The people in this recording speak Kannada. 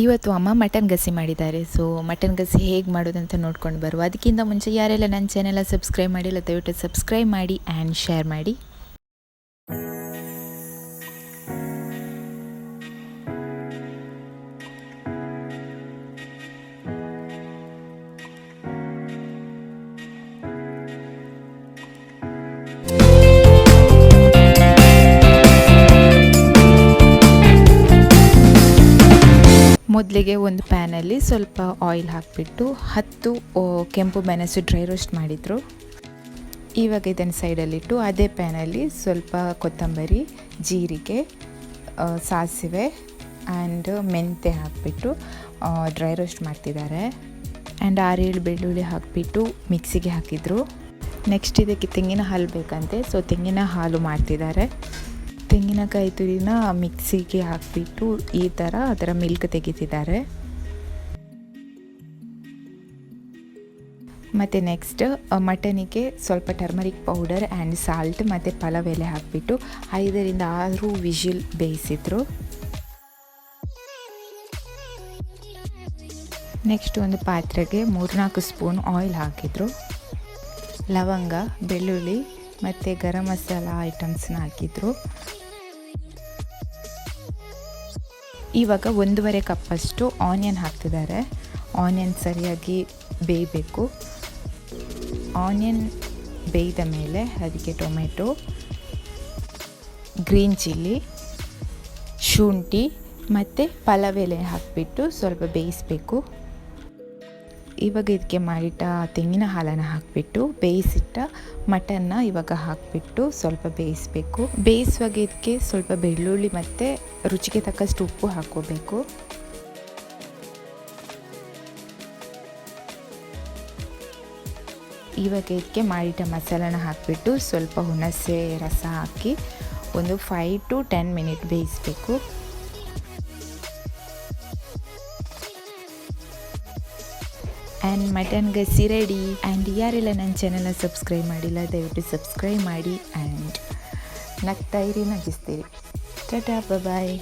ಇವತ್ತು ಅಮ್ಮ ಮಟನ್ ಗಸಿ ಮಾಡಿದ್ದಾರೆ. ಸೊ ಮಟನ್ ಗಸಿ ಹೇಗೆ ಮಾಡೋದಂತ ನೋಡ್ಕೊಂಡು ಬರುವ. ಅದಕ್ಕಿಂತ ಮುಂಚೆ ಯಾರೆಲ್ಲ ನನ್ನ ಚಾನೆಲ್ ಸಬ್ಸ್ಕ್ರೈಬ್ ಮಾಡಿಲ್ಲ ದಯವಿಟ್ಟು ಸಬ್ಸ್ಕ್ರೈಬ್ ಮಾಡಿ ಆ್ಯಂಡ್ ಶೇರ್ ಮಾಡಿ. ಮೊದಲಿಗೆ ಒಂದು ಪ್ಯಾನಲ್ಲಿ ಸ್ವಲ್ಪ ಆಯಿಲ್ ಹಾಕಿಬಿಟ್ಟು 10 ಕೆಂಪು ಮೆಣಸು ಡ್ರೈ ರೋಸ್ಟ್ ಮಾಡಿದರು. ಇವಾಗ ಇದನ್ನು ಸೈಡಲ್ಲಿಟ್ಟು ಅದೇ ಪ್ಯಾನಲ್ಲಿ ಸ್ವಲ್ಪ ಕೊತ್ತಂಬರಿ, ಜೀರಿಗೆ, ಸಾಸಿವೆ ಆ್ಯಂಡ್ ಮೆಂತೆ ಹಾಕಿಬಿಟ್ಟು ಡ್ರೈ ರೋಸ್ಟ್ ಮಾಡ್ತಿದ್ದಾರೆ. ಆ್ಯಂಡ್ 6-7 ಬೆಳ್ಳುಳ್ಳಿ ಹಾಕಿಬಿಟ್ಟು ಮಿಕ್ಸಿಗೆ ಹಾಕಿದರು. ನೆಕ್ಸ್ಟ್ ಇದಕ್ಕೆ ತೆಂಗಿನ ಹಾಲು ಬೇಕಂತೆ, ಸೊ ತೆಂಗಿನ ಹಾಲು ಮಾಡ್ತಿದ್ದಾರೆ. ತೆಂಗಿನಕಾಯಿ ತುರಿನ ಮಿಕ್ಸಿಗೆ ಹಾಕಿಬಿಟ್ಟು ಈ ಥರ ಅದರ ಮಿಲ್ಕ್ ತೆಗಿತಿದ್ದಾರೆ. ಮತ್ತು ನೆಕ್ಸ್ಟ್ ಮಟನಿಗೆ ಸ್ವಲ್ಪ ಟರ್ಮರಿಕ್ ಪೌಡರ್ ಆ್ಯಂಡ್ ಸಾಲ್ಟ್ ಮತ್ತು ಪಲಾವ್ ಎಲೆ ಹಾಕಿಬಿಟ್ಟು 5-6 ವಿಜಿಲ್ ಬೇಯಿಸಿದ್ರು. ನೆಕ್ಸ್ಟ್ ಒಂದು ಪಾತ್ರೆಗೆ 3-4 ಸ್ಪೂನ್ ಆಯಿಲ್ ಹಾಕಿದರು. ಲವಂಗ, ಬೆಳ್ಳುಳ್ಳಿ ಮತ್ತು ಗರಂ ಮಸಾಲ ಐಟಮ್ಸ್ನ ಹಾಕಿದರು. ಇವಾಗ 1.5 ಕಪ್ಪಷ್ಟು ಆನಿಯನ್ ಹಾಕ್ತಿದ್ದಾರೆ. ಆನಿಯನ್ ಸರಿಯಾಗಿ ಬೇಯಬೇಕು. ಆನಿಯನ್ ಬೇಯ್ದ ಮೇಲೆ ಅದಕ್ಕೆ ಟೊಮೆಟೊ, ಗ್ರೀನ್ ಚಿಲ್ಲಿ, ಶುಂಠಿ ಮತ್ತು ಪಲಾವ್ ಎಲೆ ಹಾಕಿಬಿಟ್ಟು ಸ್ವಲ್ಪ ಬೇಯಿಸಬೇಕು. ಇವಾಗ ಇದಕ್ಕೆ ಮಾಡಿಟ್ಟ ತೆಂಗಿನ ಹಾಲನ್ನು ಹಾಕಿಬಿಟ್ಟು ಬೇಯಿಸಿಟ್ಟ ಮಟನ್ನ ಇವಾಗ ಹಾಕಿಬಿಟ್ಟು ಸ್ವಲ್ಪ ಬೇಯಿಸಬೇಕು. ಬೇಯಿಸುವಾಗ ಇದಕ್ಕೆ ಸ್ವಲ್ಪ ಬೆಳ್ಳುಳ್ಳಿ ಮತ್ತು ರುಚಿಗೆ ತಕ್ಕಷ್ಟು ಉಪ್ಪು ಹಾಕ್ಕೋಬೇಕು. ಇವಾಗ ಇದಕ್ಕೆ ಮಾಡಿಟ್ಟ ಮಸಾಲನ ಹಾಕಿಬಿಟ್ಟು ಸ್ವಲ್ಪ ಹುಣಸೆ ರಸ ಹಾಕಿ ಒಂದು 5 to 10 ಮಿನಿಟ್ ಬೇಯಿಸಬೇಕು. ಆ್ಯಂಡ್ ಮಟನ್ ಗಸಿ ರೆಡಿ. ಆ್ಯಂಡ್ ಯಾರೆಲ್ಲ ನನ್ನ ಚಾನೆಲ್ನ ಸಬ್ಸ್ಕ್ರೈಬ್ ಮಾಡಿಲ್ಲ ದಯವಿಟ್ಟು ಸಬ್ಸ್ಕ್ರೈಬ್ ಮಾಡಿ ಆ್ಯಂಡ್ ನಗ್ತಾಯಿರಿ, ನಗಿಸ್ತೀರಿ. ಟಾಟಾ, ಬಾಯ್.